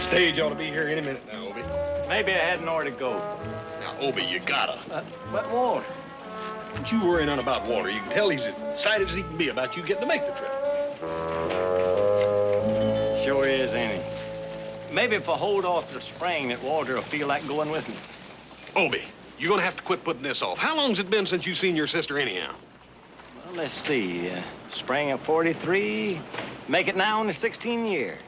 Stage ought to be here any minute now, Obie. Maybe I had nowhere to go. Now, Obie, you gotta. But Walter. Don't you worry none about Walter. You can tell he's as excited as he can be about you getting to make the trip. Sure is, ain't he? Maybe if I hold off the spring that Walter will feel like going with me. Obie, you're gonna have to quit putting this off. How long's it been since you've seen your sister anyhow? Well, let's see. Spring of 43. Make it now in the 16 year.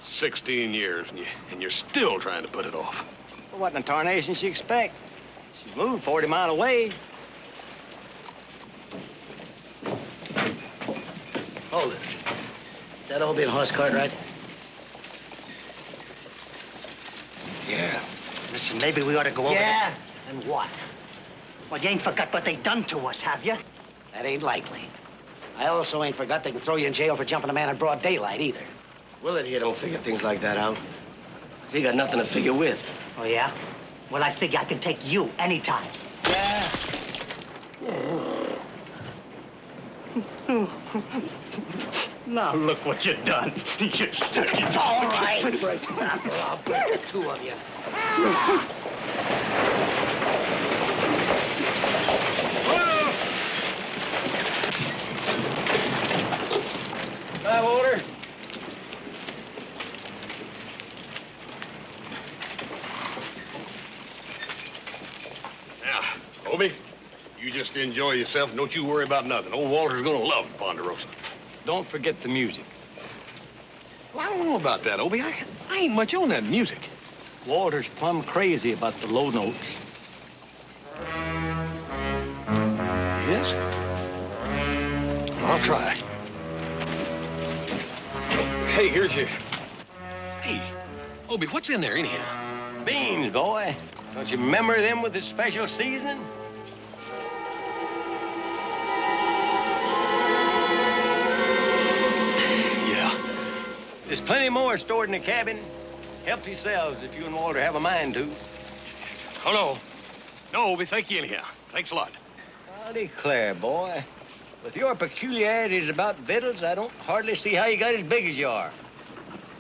16 years, and you're still trying to put it off. Well, what in the tarnation she expect? She's moved 40 miles away. Hold it. That Obie and horse cart, right? Yeah. Listen, maybe we ought to go over Yeah? And what? Well, you ain't forgot what they done to us, have you? That ain't likely. I also ain't forgot they can throw you in jail for jumping a man in broad daylight, either. Willard here don't figure things like that out. He got nothing to figure with. Oh, yeah? Well, I figure I can take you anytime. Yeah. Now look what you done. You stuck it. All right. I'll break the two of you. Bye, Walter. Now, Obie, you just enjoy yourself and don't you worry about nothing. Old Walter's gonna love Ponderosa. Don't forget the music. Well, I don't know about that, Obie. I ain't much on that music. Walter's plumb crazy about the low notes. Yes? I'll try. Hey, here's your... Hey, Obie, what's in there anyhow? Beans, boy. Don't you remember them with the special seasoning? Yeah. There's plenty more stored in the cabin. Help yourselves if you and Walter have a mind to. Oh, no. No, Obie, thank you anyhow. Thanks a lot. I declare, boy. With your peculiarities about victuals, I don't hardly see how you got as big as you are.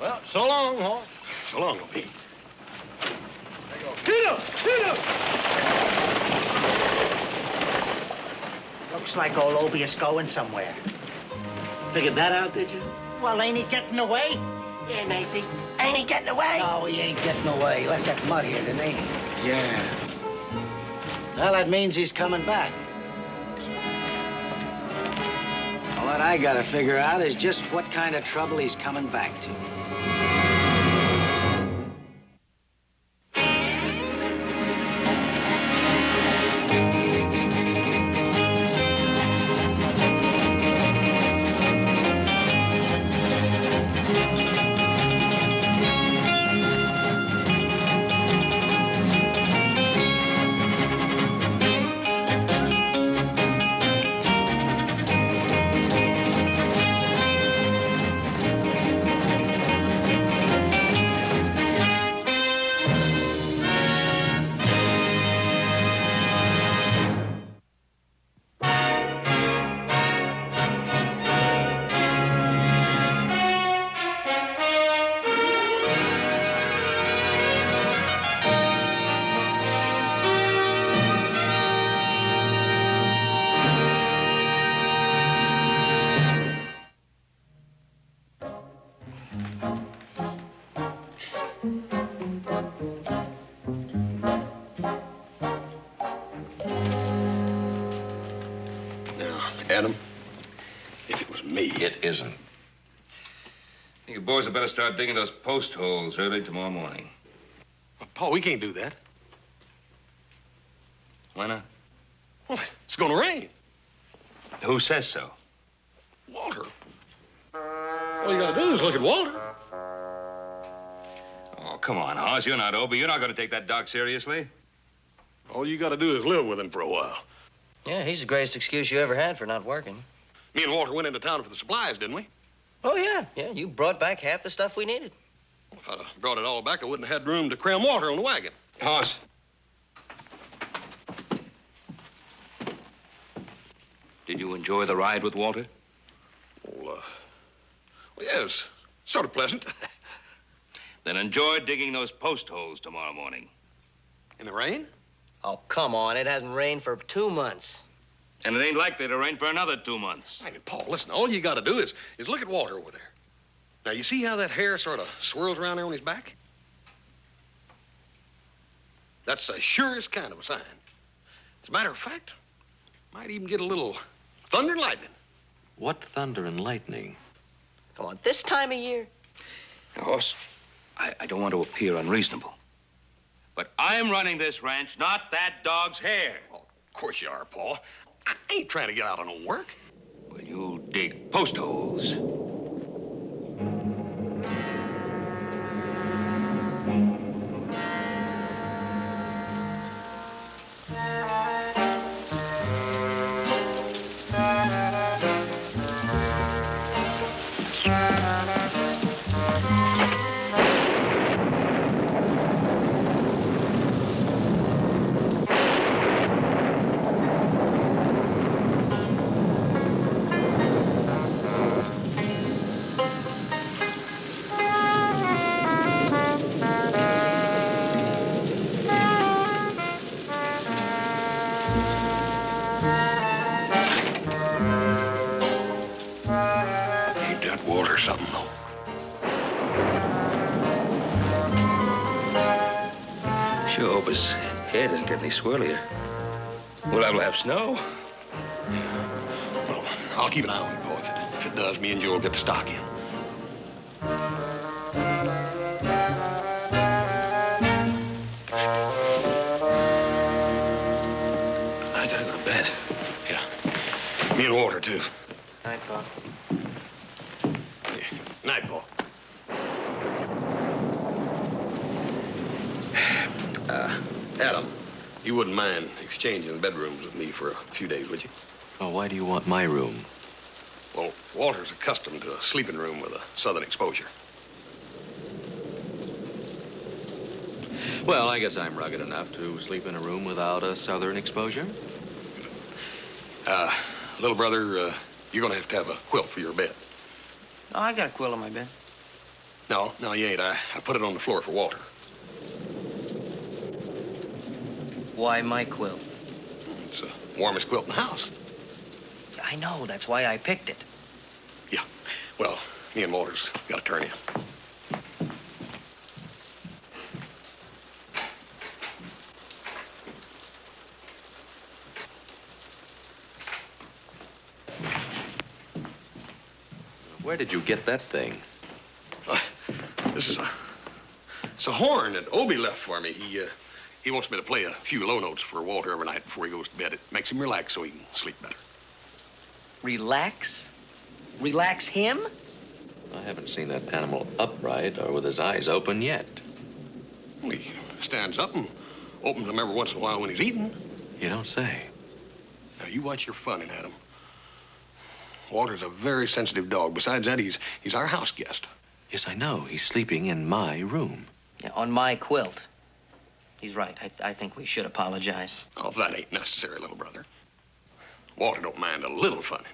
Well, so long, horse. So long, Obie. Get up! Get up! Looks like old Obie is going somewhere. Figured that out, did you? Well, ain't he getting away? Yeah, Macy. Ain't he getting away? No, he ain't getting away. He left that mud here, didn't he? Yeah. Well, that means he's coming back. What I gotta figure out is just what kind of trouble he's coming back to. Adam, if it was me... It isn't. I think you boys had better start digging those post holes early tomorrow morning. Well, Paul, we can't do that. Why not? Well, it's gonna rain. Who says so? Walter. All you gotta do is look at Walter. Oh, come on, Hoss. You're not Obie. You're not going to take that doc seriously. All you gotta do is live with him for a while. Yeah, he's the greatest excuse you ever had for not working. Me and Walter went into town for the supplies, didn't we? Oh, yeah. Yeah, you brought back half the stuff we needed. Well, if I'd have brought it all back, I wouldn't have had room to cram Walter on the wagon. Hoss. Did you enjoy the ride with Walter? Well, yeah, it was sort of pleasant. Then enjoy digging those post holes tomorrow morning. In the rain? Oh, come on. It hasn't rained for 2 months. And it ain't likely to rain for another 2 months. I mean, Paul, listen, all you got to do is look at Walter over there. Now, you see how that hair sort of swirls around there on his back? That's the surest kind of a sign. As a matter of fact, might even get a little thunder and lightning. What thunder and lightning? Come on, this time of year? Now, Hoss, I don't want to appear unreasonable. But I'm running this ranch, not that dog's hair. Oh, of course you are, Paul. I ain't trying to get out on no work. Well, you dig post holes. Ain't that Walter something, though? Sure hope his hair doesn't get any swirlier. We'll have snow. Well, I'll keep an eye on it, Paul. If it does, me and Joe will get the stock in. I gotta go to bed. Yeah. Me and Walter, too. Night, Bob. Night, Paul. Adam, you wouldn't mind exchanging bedrooms with me for a few days, would you? Oh, why do you want my room? Well, Walter's accustomed to a sleeping room with a southern exposure. Well, I guess I'm rugged enough to sleep in a room without a southern exposure. Little brother, you're gonna have a quilt for your bed. Oh, I got a quilt on my bed. No, you ain't. I put it on the floor for Walter. Why my quilt? It's the warmest quilt in the house. I know. That's why I picked it. Yeah. Well, me and Walter's got to turn in. Where did you get that thing? This is it's a horn that Obie left for me. He wants me to play a few low notes for Walter every night before he goes to bed. It makes him relax so he can sleep better. Relax? Relax him? I haven't seen that animal upright or with his eyes open yet. Well, he stands up and opens them every once in a while when he's eating. You don't say. Now, you watch your funning, Adam. Walter's a very sensitive dog. Besides that, he's our house guest. Yes, I know. He's sleeping in my room. Yeah, on my quilt. He's right. I think we should apologize. Oh, that ain't necessary, little brother. Walter don't mind a little funning.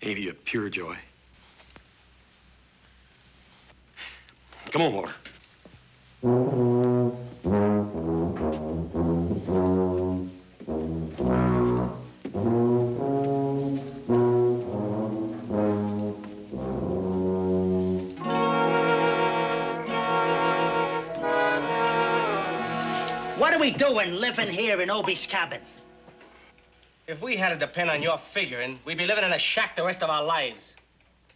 Ain't he a pure joy? Come on, Walter. What are we doing living here in Obie's cabin? If we had to depend on your figuring, we'd be living in a shack the rest of our lives.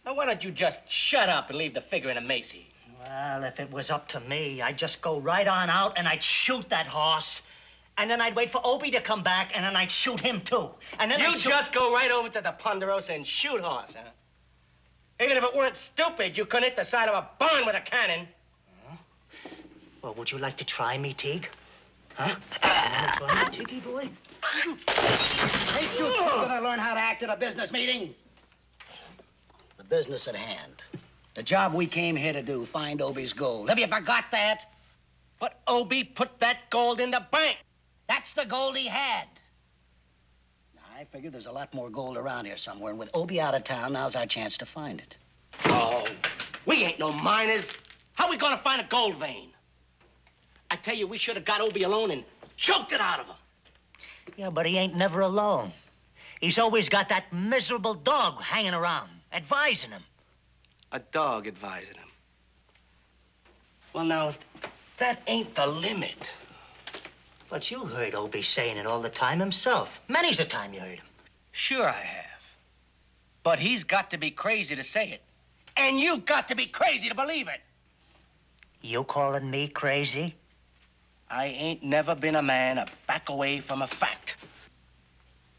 Now, why don't you just shut up and leave the figuring to Macy? Well, if it was up to me, I'd just go right on out and I'd shoot that horse. And then I'd wait for Obie to come back, and then I'd shoot him, too. And then You I'd shoot... just go right over to the Ponderosa and shoot horse, huh? Even if it weren't stupid, you couldn't hit the side of a barn with a cannon. Well, would you like to try me, Teague? Huh? You want to try me, Tiggy boy? Ain't you gonna learn how to act at a business meeting? The business at hand. The job we came here to do, find Obie's gold. Have you forgot that? But Obie put that gold in the bank. That's the gold he had. I figured there's a lot more gold around here somewhere, and with Obie out of town, now's our chance to find it. Oh, we ain't no miners. How we gonna find a gold vein? I tell you, we should have got Obie alone and choked it out of him. Yeah, but he ain't never alone. He's always got that miserable dog hanging around, advising him. A dog advising him. Well, now, that ain't the limit. But you heard Obie saying it all the time himself. Many's the time you heard him. Sure I have. But he's got to be crazy to say it. And you got to be crazy to believe it. You calling me crazy? I ain't never been a man to back away from a fact.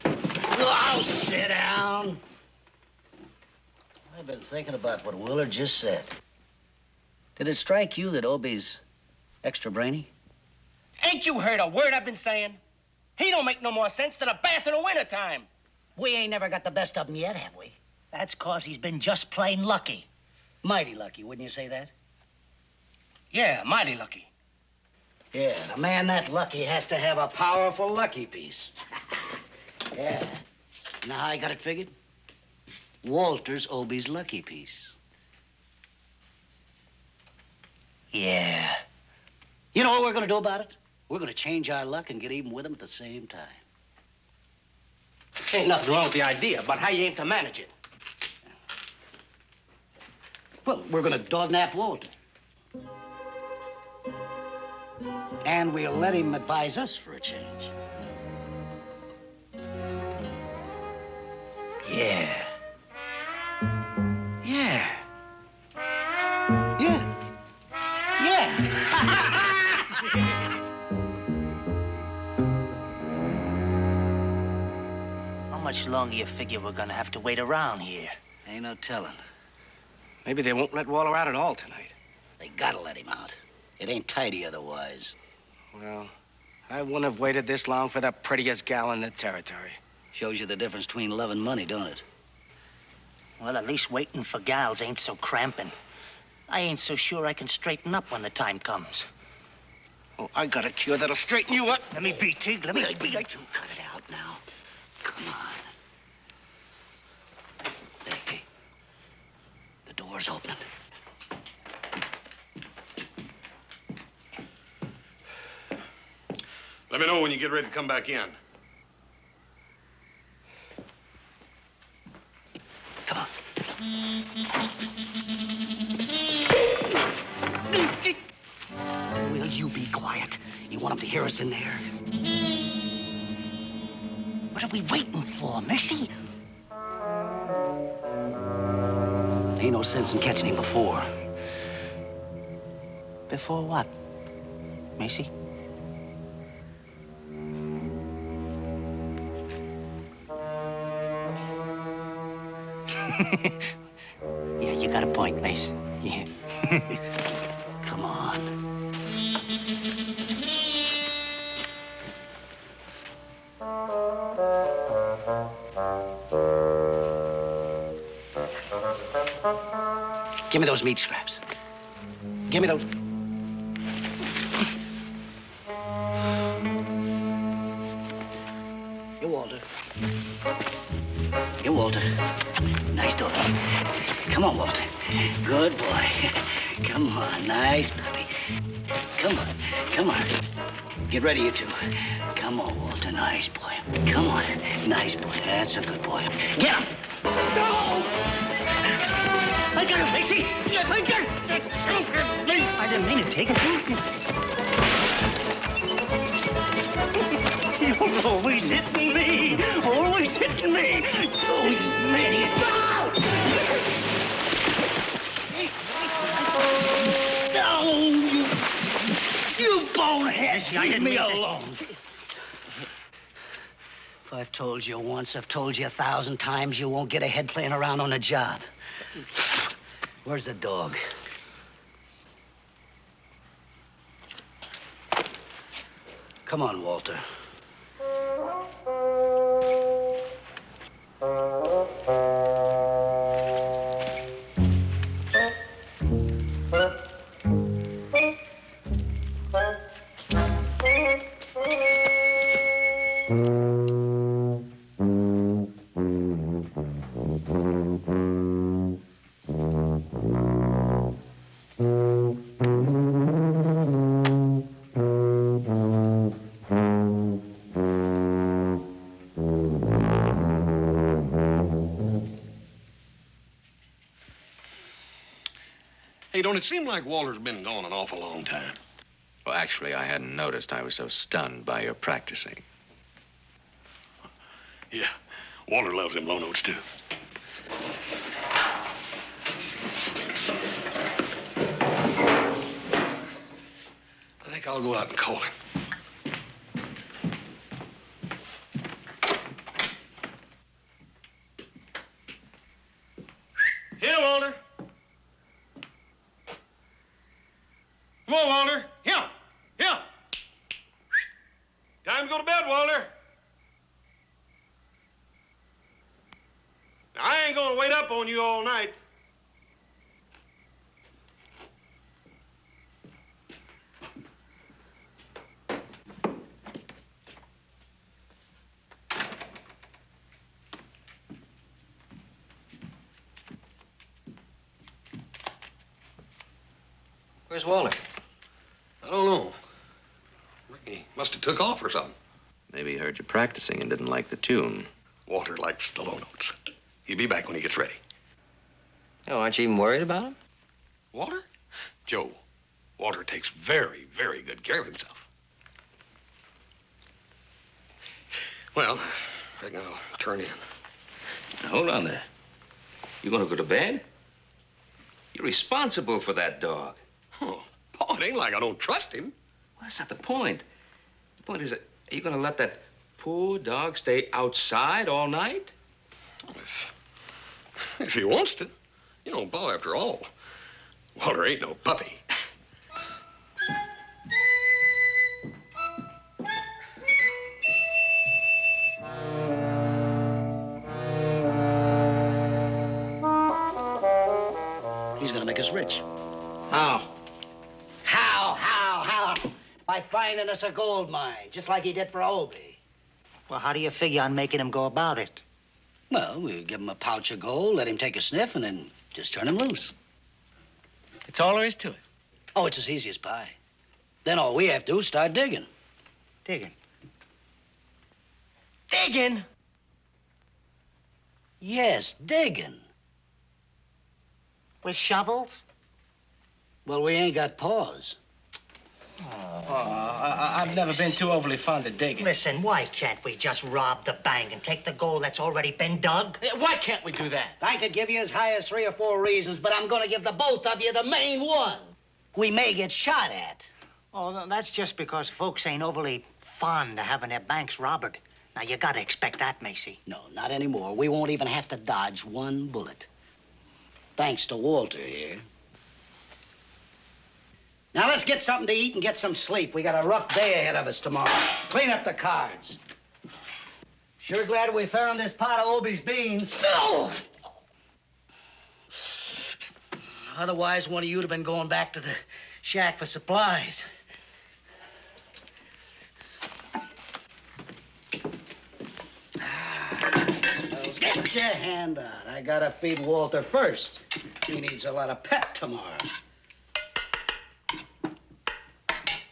Oh, sit down. I've been thinking about what Willard just said. Did it strike you that Obie's extra brainy? Ain't you heard a word I've been saying? He don't make no more sense than a bath in the wintertime. We ain't never got the best of him yet, have we? That's 'cause he's been just plain lucky. Mighty lucky, wouldn't you say that? Yeah, mighty lucky. Yeah, the man that lucky has to have a powerful lucky piece. Yeah. Now I got it figured? Walter's Obie's lucky piece. Yeah. You know what we're gonna do about it? We're gonna change our luck and get even with him at the same time. Ain't nothing wrong with the idea, but how you aim to manage it? Well, we're gonna dog-nap Walter. And we'll let him advise us for a change. Yeah. Yeah. Yeah. Yeah. How much longer you figure we're gonna have to wait around here? Ain't no telling. Maybe they won't let Waller out at all tonight. They gotta let him out. It ain't tidy otherwise. Well, I wouldn't have waited this long for the prettiest gal in the territory. Shows you the difference between love and money, don't it? Well, at least waiting for gals ain't so cramping. I ain't so sure I can straighten up when the time comes. Oh, I got a cure that'll straighten you up. Let me be, Tig. Let me be. Cut it out now. Come on. Hey. The door's opening. Let me know when you get ready to come back in. Come on. Will you be quiet? You want him to hear us in there? What are we waiting for, Missy? Ain't no sense in catching him before. Before what, Macy? Yeah, you got a point, Mace. Yeah. Come on. Give me those meat scraps. Give me those. Here, Walter. Here, Walter. Nice doggy. Come on, Walter. Good boy. Come on, nice puppy. Come on, come on. Get ready, you two. Come on, Walter, nice boy. Come on, nice boy. That's a good boy. Get him! No! I got him, Macy! I got him! I didn't mean to take it. You're always hitting me! Always hitting me! Oh, you idiot! No! You bonehead! Leave me alone! If I've told you once, I've told you 1,000 times, you won't get ahead playing around on a job. Where's the dog? Come on, Walter. Hey, don't it seem like Walter's been gone an awful long time? Well, actually, I hadn't noticed. I was so stunned by your practicing. Yeah, Walter loves them low notes, too. I think I'll go out and call him. Here, Walter. Come on, Walter. Here. Here. Time to go to bed, Walter. Now, I ain't gonna wait up on you all night. Where's Walter? I don't know. He must have took off or something. Maybe he heard you practicing and didn't like the tune. Walter likes the low notes. He'll be back when he gets ready. Oh, aren't you even worried about him? Walter? Joe, Walter takes very, very good care of himself. Well, I think I'll turn in. Now, hold on there. You gonna go to bed? You're responsible for that dog. Oh, Paul, it ain't like I don't trust him. Well, that's not the point. The point is, are you gonna let that poor dog stay outside all night? If he wants to. You know, Paul, after all, Walter ain't no puppy. He's gonna make us rich. How? How? By finding us a gold mine, just like he did for Obie. Well, how do you figure on making him go about it? Well, we give him a pouch of gold, let him take a sniff, and then just turn him loose. That's all there is to it. Oh, it's as easy as pie. Then all we have to do is start digging. Digging. Digging? Yes, digging. With shovels? Well, we ain't got paws. I've never been too overly fond of digging. Listen, why can't we just rob the bank and take the gold that's already been dug? Why can't we do that? I could give you as high as 3 or 4 reasons, but I'm gonna give the both of you the main one. We may get shot at. Oh, that's just because folks ain't overly fond of having their banks robbed. Now, you gotta expect that, Macy. No, not anymore. We won't even have to dodge one bullet. Thanks to Walter here. Now, let's get something to eat and get some sleep. We got a rough day ahead of us tomorrow. Clean up the cards. Sure glad we found this pot of Obie's beans. No! Otherwise, one of you'd have been going back to the shack for supplies. Get your hand out. I gotta feed Walter first. He needs a lot of pep tomorrow.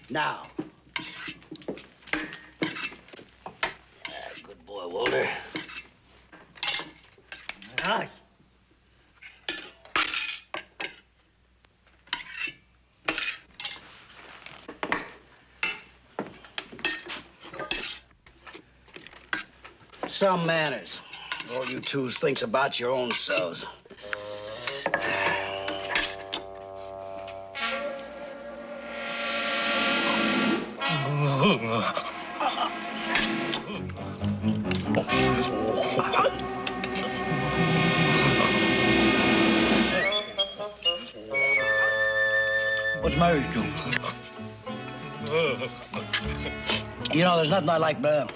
Now. Good boy, Walter. Aye. Some manners. All you twos thinks about your own selves. What's married to? You know, there's nothing I like better.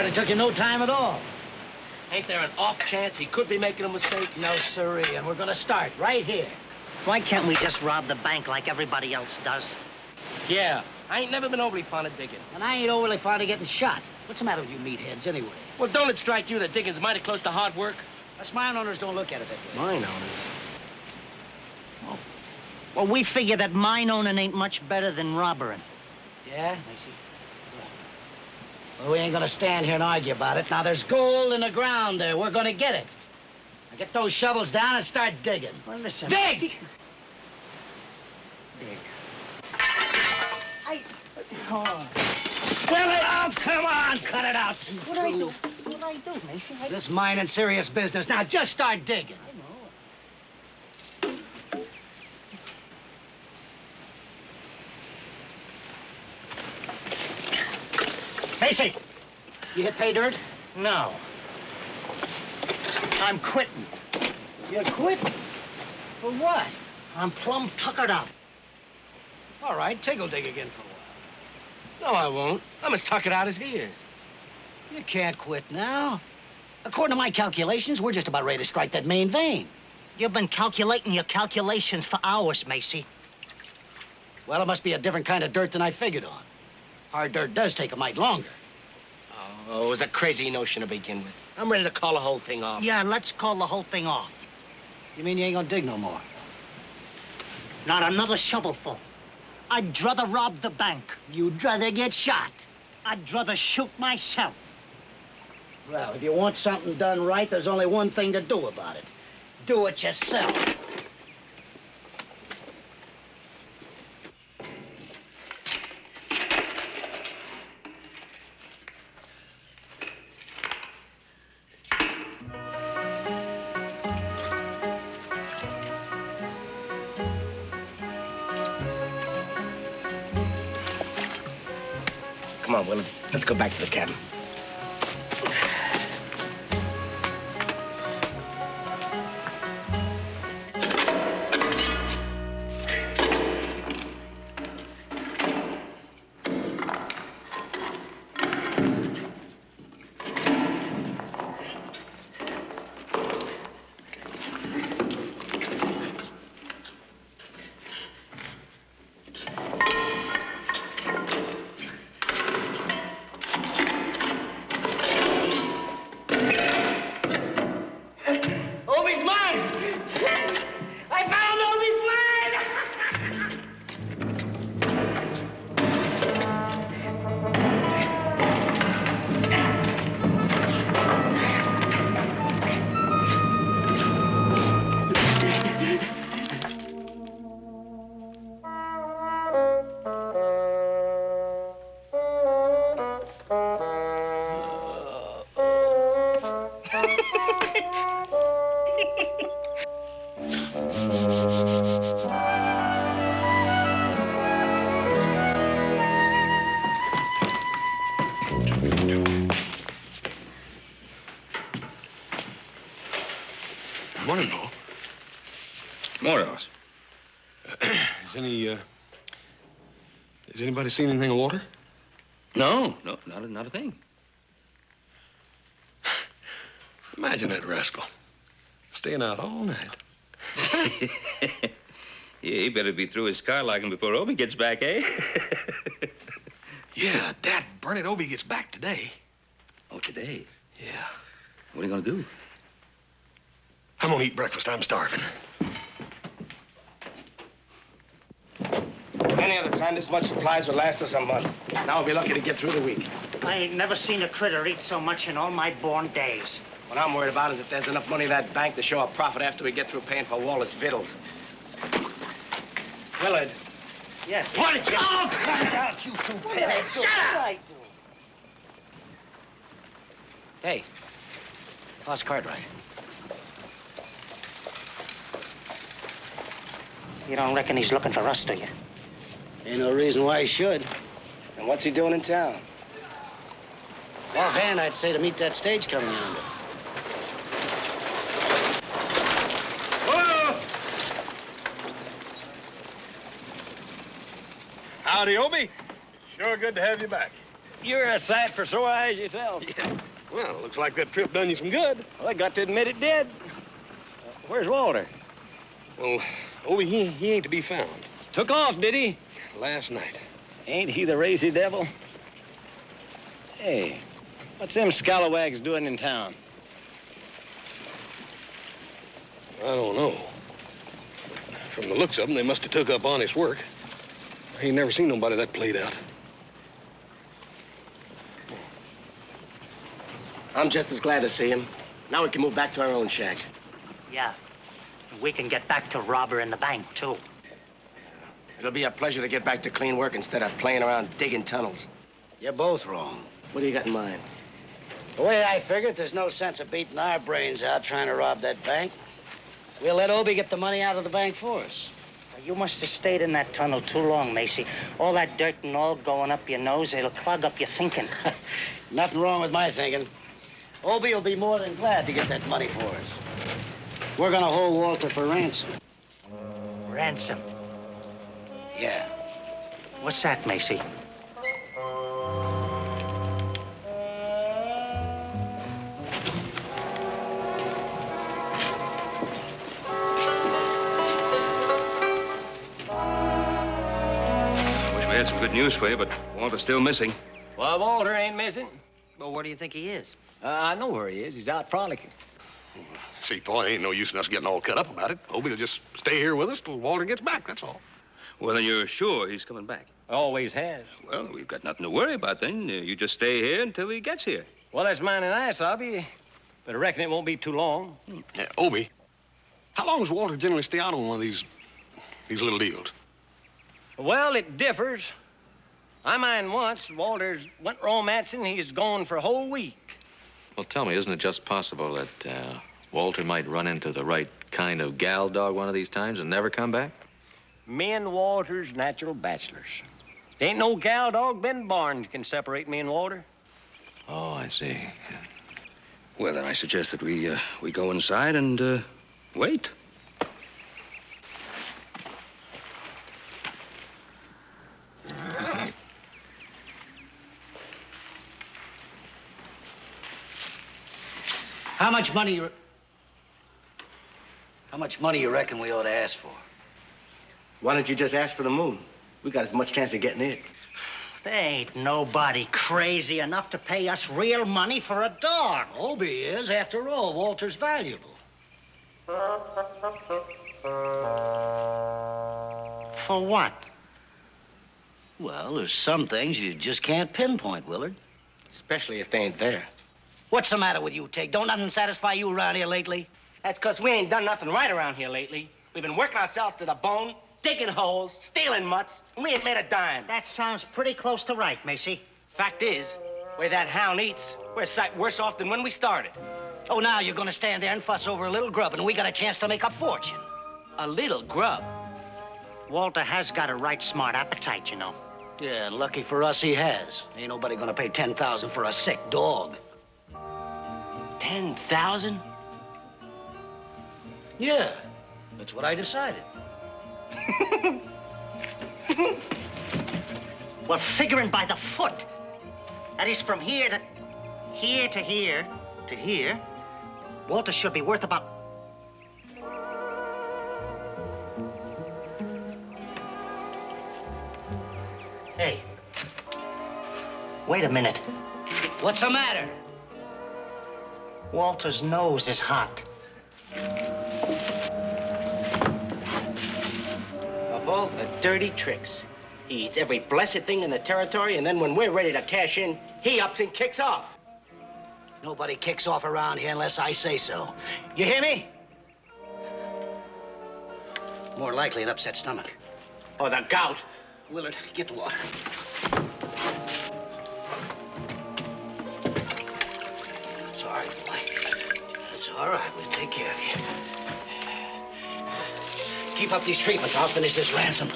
hardly took you no time at all. Ain't there an off chance he could be making a mistake? No, sirree, and we're gonna start right here. Why can't we just rob the bank like everybody else does? Yeah. I ain't never been overly fond of digging. And I ain't overly fond of getting shot. What's the matter with you meatheads, anyway? Well, don't it strike you that digging's mighty close to hard work? Us mine owners don't look at it that way. Mine owners? Well, we figure that mine owning ain't much better than robbering. Yeah? I see. Well, we ain't gonna stand here and argue about it. Now, there's gold in the ground there. We're gonna get it. Now, get those shovels down and start digging. Well, listen. Dig! Dig. Well, oh, come on, cut it out. What'd I do? What'd I do, Macy? This mining serious business. Now, just start digging. I know. Macy! You hit pay dirt? No. I'm quitting. You're quitting. For what? I'm plumb tuckered out. All right, Tig will dig again for a while. No, I won't. I'm as tuckered out as he is. You can't quit now. According to my calculations, we're just about ready to strike that main vein. You've been calculating your calculations for hours, Macy. Well, it must be a different kind of dirt than I figured on. Hard dirt does take a mite longer. Oh, it was a crazy notion to begin with. I'm ready to call the whole thing off. Yeah, let's call the whole thing off. You mean you ain't gonna dig no more? Not another shovelful. I'd rather rob the bank. You'd rather get shot. I'd rather shoot myself. Well, if you want something done right, there's only one thing to do about it. Do it yourself. Come on, Willard. Let's go back to the cabin. Obi's mine! I found Obi's mine! Morning, Bo. More Ross. Has anybody seen anything of Walter? No, not a thing. Imagine that rascal. Staying out all night. Yeah, he better be through his skylarking before Obi gets back, eh? Yeah, Dad, burn it, Obi gets back today. Oh, today? Yeah. What are you gonna do? I'm gonna eat breakfast. I'm starving. Any other time, this much supplies would last us a month. Now we'll be lucky to get through the week. I ain't never seen a critter eat so much in all my born days. What I'm worried about is if there's enough money in that bank to show a profit after we get through paying for Wallace victuals. Willard. Yes. What did you... Oh, cut it out, you two pinheads. Shut up! Hey, Boss Cartwright. You don't reckon he's looking for us, do you? Ain't no reason why he should. And what's he doing in town? Offhand, I'd say to meet that stage coming yonder. Howdy, Obi. Sure good to have you back. you're a sight for sore eyes yourself. Yeah. Well, looks like that trip done you some good. Well, I got to admit it did. Where's Walter? Well, Obie, he ain't to be found. Took off, did he? Last night. Ain't he the racy devil? Hey, what's them scalawags doing in town? I don't know. From the looks of them, they must have took up honest work. I ain't never seen nobody that played out. I'm just as glad to see him. Now we can move back to our own shack. Yeah. We can get back to robber in the bank, too. It'll be a pleasure to get back to clean work instead of playing around digging tunnels. You're both wrong. What do you got in mind? The way I figured, there's no sense of beating our brains out trying to rob that bank. We'll let Obie get the money out of the bank for us. You must have stayed in that tunnel too long, Macy. All that dirt and all going up your nose, it'll clog up your thinking. Nothing wrong with my thinking. Obie will be more than glad to get that money for us. We're gonna hold Walter for ransom. Ransom? Yeah. What's that, Macy? We had some good news for you, but Walter's still missing. Well, Walter ain't missing. Well, where do you think he is? I know where he is. He's out frolicking. See, Paul, ain't no use in us getting all cut up about it. Obie will just stay here with us till Walter gets back, that's all. Well, then you're sure he's coming back? Always has. Well, we've got nothing to worry about then. You just stay here until he gets here. Well, that's mighty nice of you, but I reckon it won't be too long. Yeah, Obie, how long does Walter generally stay out on one of these little deals? Well, it differs. I mind once Walter's went romancing, he's gone for a whole week. Well, tell me, isn't it just possible that Walter might run into the right kind of gal dog one of these times and never come back? Me and Walter's natural bachelors. There ain't no gal dog been born can separate me and Walter. Oh, I see. Well, then I suggest that we go inside and wait. How much money you reckon we ought to ask for? Why don't you just ask for the moon? We got as much chance of getting it. There ain't nobody crazy enough to pay us real money for a dog. Obie is. After all, Walter's valuable. For what? Well, there's some things you just can't pinpoint, Willard. Especially if they ain't there. What's the matter with you, Tig? Don't nothing satisfy you around here lately? That's because we ain't done nothing right around here lately. We've been working ourselves to the bone, digging holes, stealing mutts, and we ain't made a dime. That sounds pretty close to right, Macy. Fact is, where that hound eats, we're a sight worse off than when we started. Oh, now you're gonna stand there and fuss over a little grub, and we got a chance to make a fortune. A little grub. Walter has got a right smart appetite, you know. Yeah, and lucky for us, he has. Ain't nobody gonna pay $10,000 for a sick dog. 10,000? Yeah, that's what I decided. Well, figuring by the foot. That is from here to here to here to here. Walter should be worth about... Hey. Wait a minute. What's the matter? Walter's nose is hot. Of all the dirty tricks. He eats every blessed thing in the territory, and then when we're ready to cash in, he ups and kicks off. Nobody kicks off around here unless I say so. You hear me? More likely an upset stomach. Or the gout. Willard, get the water. It's all right, boy. It's all right. We'll take care of you. Keep up these treatments. I'll finish this ransom.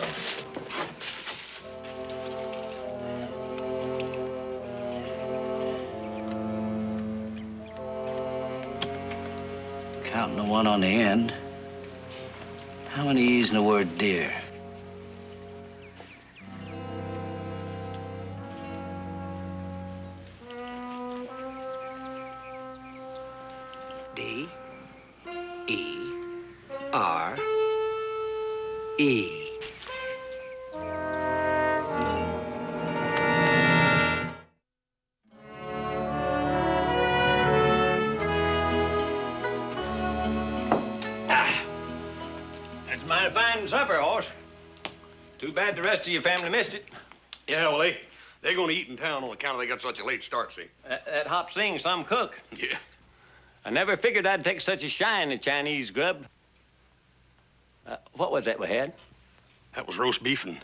Counting the one on the end. How many E's in the word dear? E. That's my fine supper, horse. Too bad the rest of your family missed it. Yeah, well, they're going to eat in town on account of they got such a late start, see? That Hop Sing's some cook. Yeah. I never figured I'd take such a shine in Chinese grub. What was that we had? That was roast beef and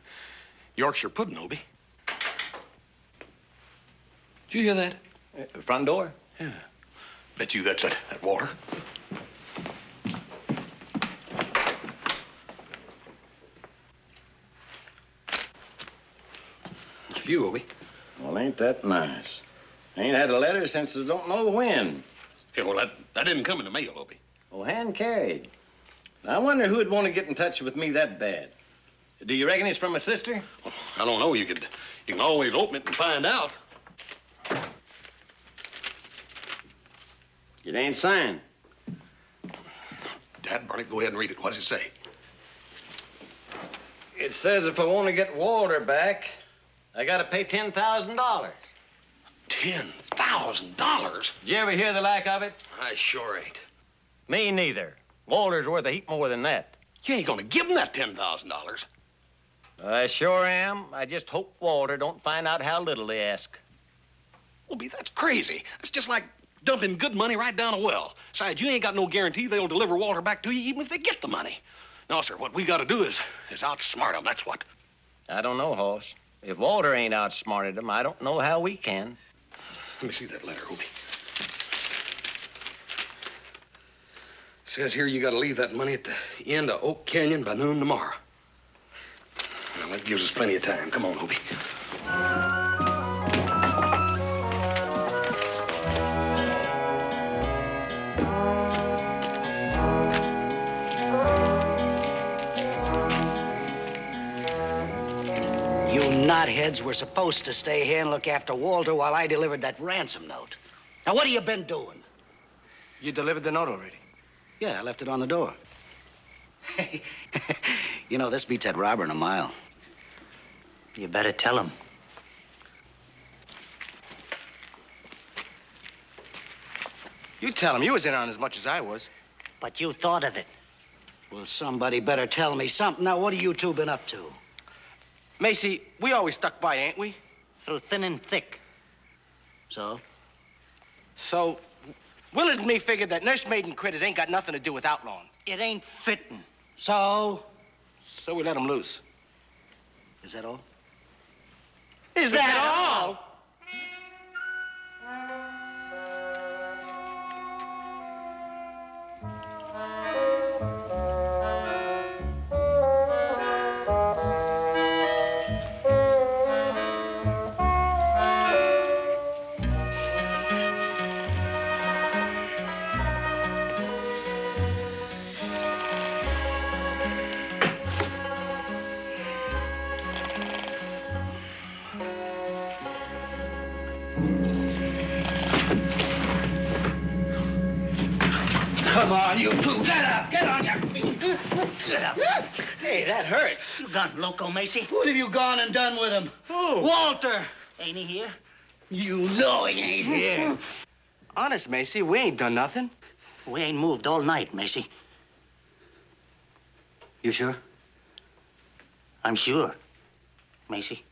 Yorkshire pudding, Obie. Did you hear that? Front door? Yeah. Bet you that's that water. It's a few, Obie. Well, ain't that nice? Ain't had a letter since I don't know when. Yeah, well, that didn't come in the mail, Obie. Oh, hand carried. I wonder who'd want to get in touch with me that bad. Do you reckon it's from a sister? Well, I don't know. You can always open it and find out. It ain't signed. Dad, Barney, go ahead and read it. What does it say? It says if I want to get Walter back, I gotta pay $10,000. $10,000? Did you ever hear the like of it? I sure ain't. Me neither. Walter's worth a heap more than that. You ain't gonna give him that $10,000. I sure am. I just hope Walter don't find out how little they ask. Obie, that's crazy. That's just like dumping good money right down a well. Besides, you ain't got no guarantee they'll deliver Walter back to you even if they get the money. No, sir, what we gotta do is outsmart them, that's what. I don't know, Hoss. If Walter ain't outsmarted him, I don't know how we can. Let me see that letter, Obie. Says here you gotta leave that money at the end of Oak Canyon by noon tomorrow. Well, that gives us plenty of time. Come on, Obie. You knotheads were supposed to stay here and look after Walter while I delivered that ransom note. Now, what have you been doing? You delivered the note already? Yeah, I left it on the door. You know, this beats that robber in a mile. You better tell him. You tell him. You was in on as much as I was. But you thought of it. Well, somebody better tell me something. Now, what have you two been up to? Macy, we always stuck by, ain't we? Through thin and thick. So? So, Willard and me figured that nursemaid critters ain't got nothing to do with outlawing. It ain't fitting. So? So we let them loose. Is that all? Is that all? Come on, you two. Get up. Get on your feet. Get up. Hey, that hurts. You gone loco, Macy? What have you gone and done with him? Who? Walter. Ain't he here? You know he ain't here. Honest, Macy, we ain't done nothing. We ain't moved all night, Macy. You sure? I'm sure, Macy.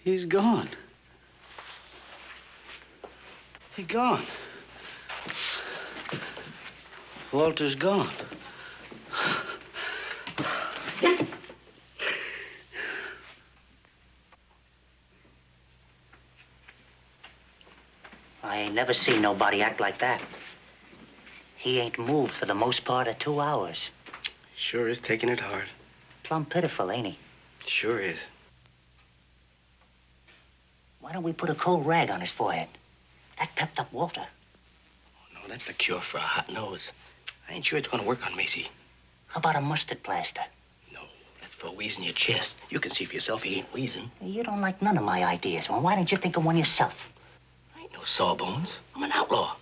He's gone. He's gone. Walter's gone. I ain't never seen nobody act like that. He ain't moved for the most part of 2 hours. Sure is taking it hard. Plumb pitiful, ain't he? Sure is. Why don't we put a cold rag on his forehead? That pepped up Walter. No, that's the cure for a hot nose. I ain't sure it's gonna work on Macy. How about a mustard plaster? No, that's for wheezing your chest. You can see for yourself he ain't wheezing. You don't like none of my ideas. Well, why don't you think of one yourself? I ain't no sawbones. I'm an outlaw.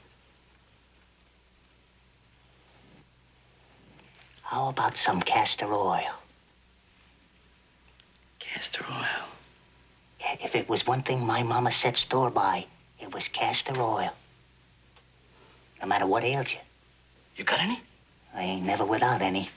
How How about some castor oil? Castor oil. Yeah, if it was one thing my mama set store by, it was castor oil. No matter what ails you. You got any? I ain't never without any.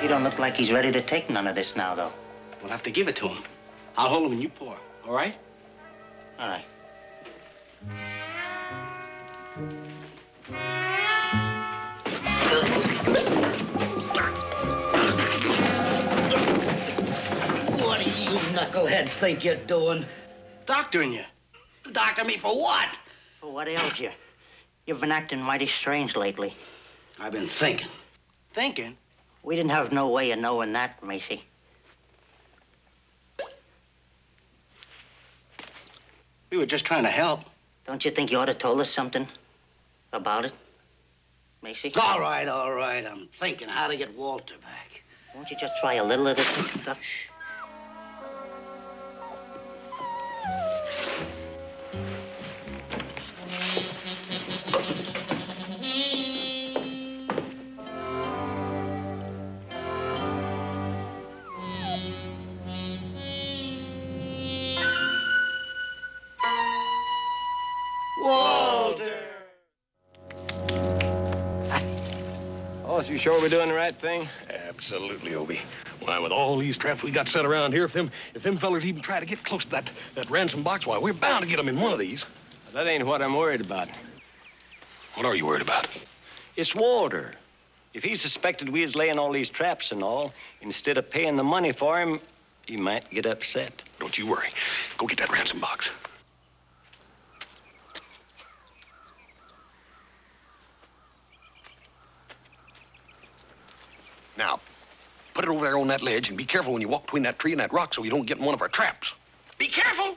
He don't look like he's ready to take none of this now, though. We'll have to give it to him. I'll hold him and you pour, all right? All right. What do you knuckleheads think you're doing? Doctoring you. Doctor me for what? For what ails you? You've been acting mighty strange lately. I've been thinking. Thinking? We didn't have no way of knowing that, Macy. We were just trying to help. Don't you think you ought to told us something about it, Macy? All right. I'm thinking how to get Walter back. Won't you just try a little of this stuff? Oh, so you sure we're doing the right thing? Absolutely, Obie. Why, with all these traps we got set around here, if them fellers even try to get close to that ransom box, why, we're bound to get them in one of these. That ain't what I'm worried about. What are you worried about? It's Walter. If he suspected we was laying all these traps and all, instead of paying the money for him, he might get upset. Don't you worry. Go get that ransom box. Now, put it over there on that ledge and be careful when you walk between that tree and that rock so you don't get in one of our traps. Be careful!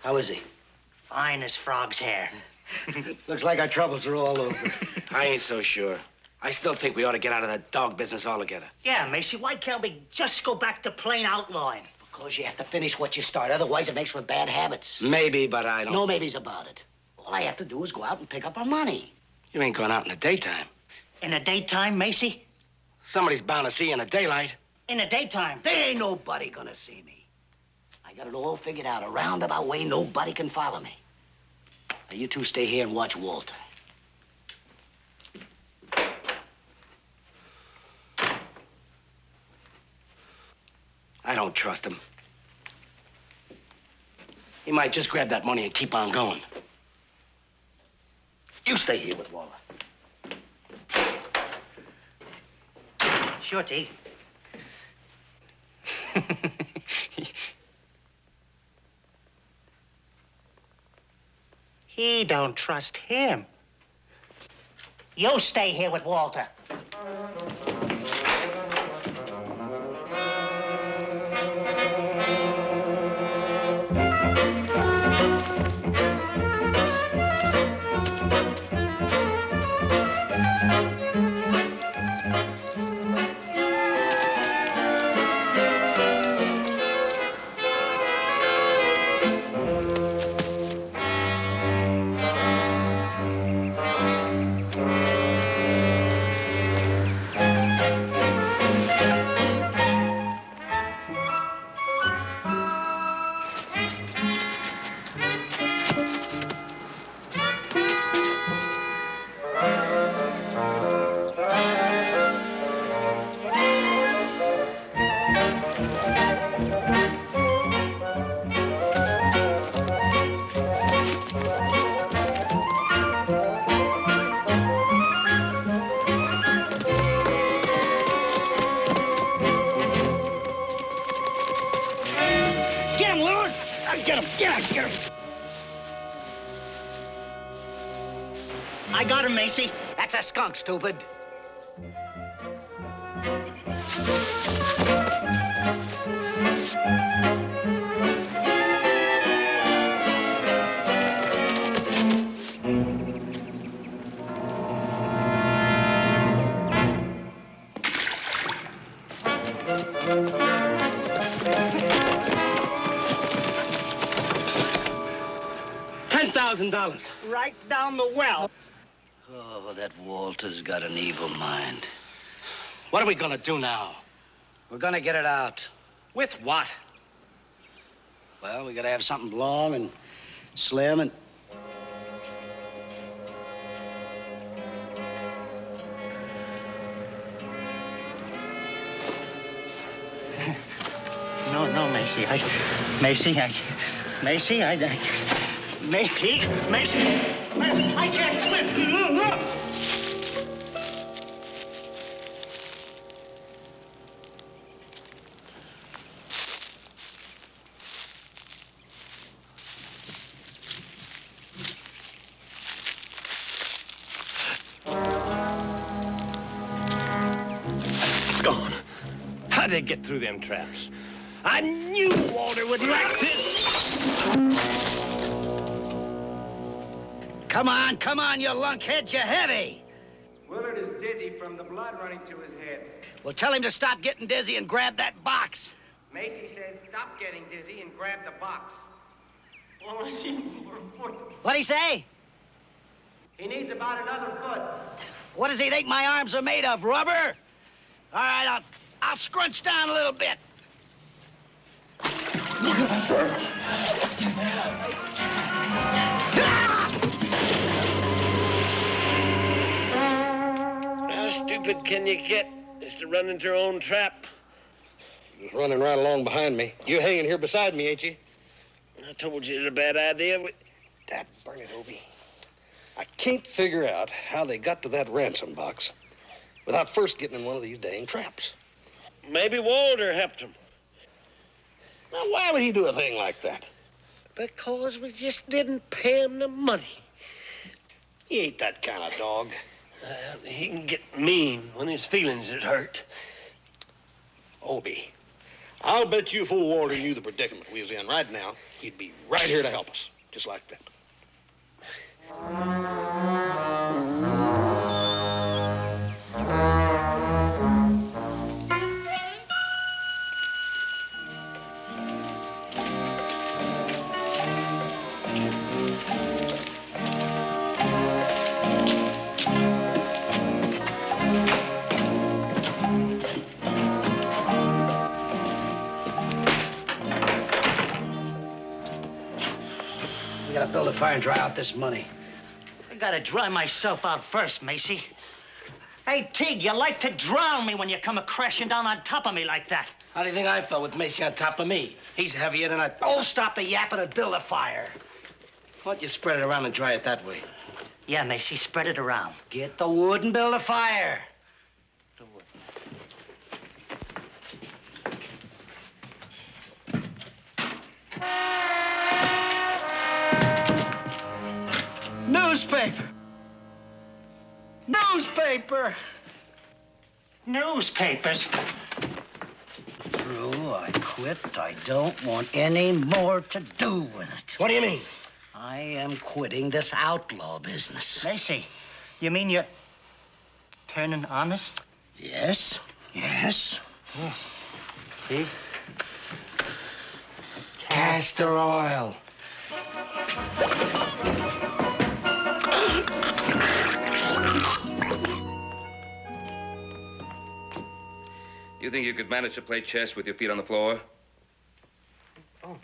How is he? Fine as frog's hair. Looks like our troubles are all over. I ain't so sure. I still think we ought to get out of that dog business altogether. Yeah, Macy, why can't we just go back to plain outlawing? Because you have to finish what you start. Otherwise, it makes for bad habits. Maybe, but I don't... No maybes about it. All I have to do is go out and pick up our money. You ain't going out in the daytime. In the daytime, Macy? Somebody's bound to see you in the daylight. In the daytime. There ain't nobody gonna see me. I got it all figured out. A roundabout way nobody can follow me. Now, you two stay here and watch Walter. I don't trust him. He might just grab that money and keep on going. You stay here with Walter. Sure, T. He don't trust him. You stay here with Walter. I got him, Macy. That's a skunk, stupid. $10,000. Right down the well. Oh, that Walter's got an evil mind. What are we gonna do now? We're gonna get it out. With what? Well, we gotta have something long and slim and... No, Macy. Macy, Macy, I can't swim. Gone. How'd they get through them traps? I knew Walter would like this. Come on, you lunkheads, you're heavy. Willard is dizzy from the blood running to his head. Well, tell him to stop getting dizzy and grab that box. Macy says stop getting dizzy and grab the box. What'd he say? He needs about another foot. What does he think my arms are made of, rubber? All right, I'll scrunch down a little bit. How stupid can you get just to run into your own trap? Just running right along behind me. You hanging here beside me, ain't you? I told you it was a bad idea. Dad, burn it, Obie. I can't figure out how they got to that ransom box without first getting in one of these dang traps. Maybe Walter helped him. Now, why would he do a thing like that? Because we just didn't pay him the money. He ain't that kind of dog. He can get mean when his feelings is hurt. Obie, I'll bet you if old Walter knew the predicament we was in right now, he'd be right here to help us, just like that. We gotta build a fire and dry out this money. I gotta dry myself out first, Macy. Hey, Teague, you like to drown me when you come crashing down on top of me like that. How do you think I felt with Macy on top of me? He's heavier than a... Oh, stop the yapping and build a fire. Why don't you spread it around and dry it that way? Yeah, Macy, spread it around. Get the wood and build a fire. Newspaper! Newspaper! Newspapers? True, I quit. I don't want any more to do with it. What do you mean? I am quitting this outlaw business. Macy, you mean you're turning honest? Yes, yes. Yes. See? Castor oil. You think you could manage to play chess with your feet on the floor? Oh.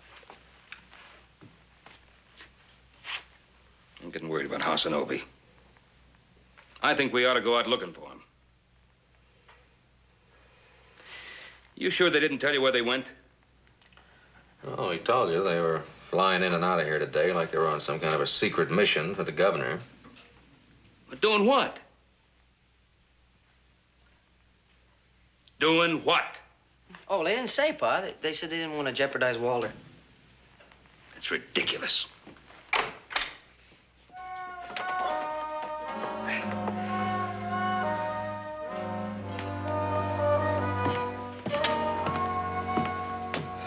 I'm getting worried about Hasanobi. I think we ought to go out looking for him. You sure they didn't tell you where they went? Oh, he told you they were flying in and out of here today like they were on some kind of a secret mission for the governor. But doing what? Doing what? Oh, they didn't say, Pa. They said they didn't want to jeopardize Walter. It's ridiculous.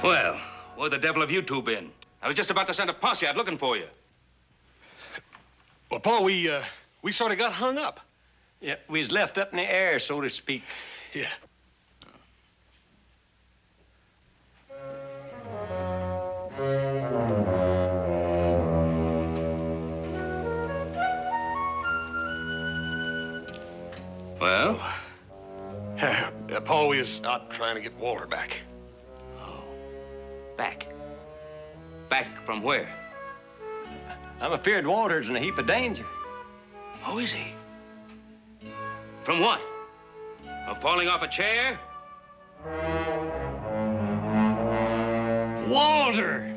Well, where the devil have you two been? I was just about to send a posse out looking for you. Well, Paul, we sort of got hung up. Yeah, we was left up in the air, so to speak. Yeah. Well? Paul, we was out trying to get Walter back. Oh. Back? Back from where? I'm afeard Walter's in a heap of danger. Who is he? From what? From falling off a chair? Walter!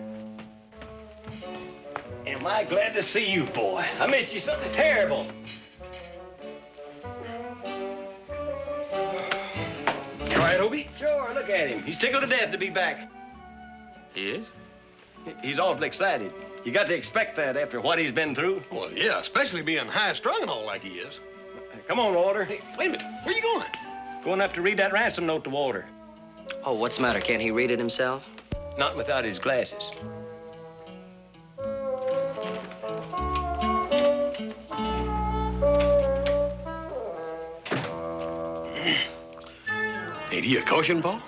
Am I glad to see you, boy. I missed you something terrible. You all right, Obie? Sure, look at him. He's tickled to death to be back. He is? He's awfully excited. You got to expect that after what he's been through. Well, yeah, especially being high-strung and all like he is. Come on, Walter. Hey, wait a minute. Where you going? Going up to read that ransom note to Walter. Oh, what's the matter? Can't he read it himself? Not without his glasses. Ain't he a caution, Paul?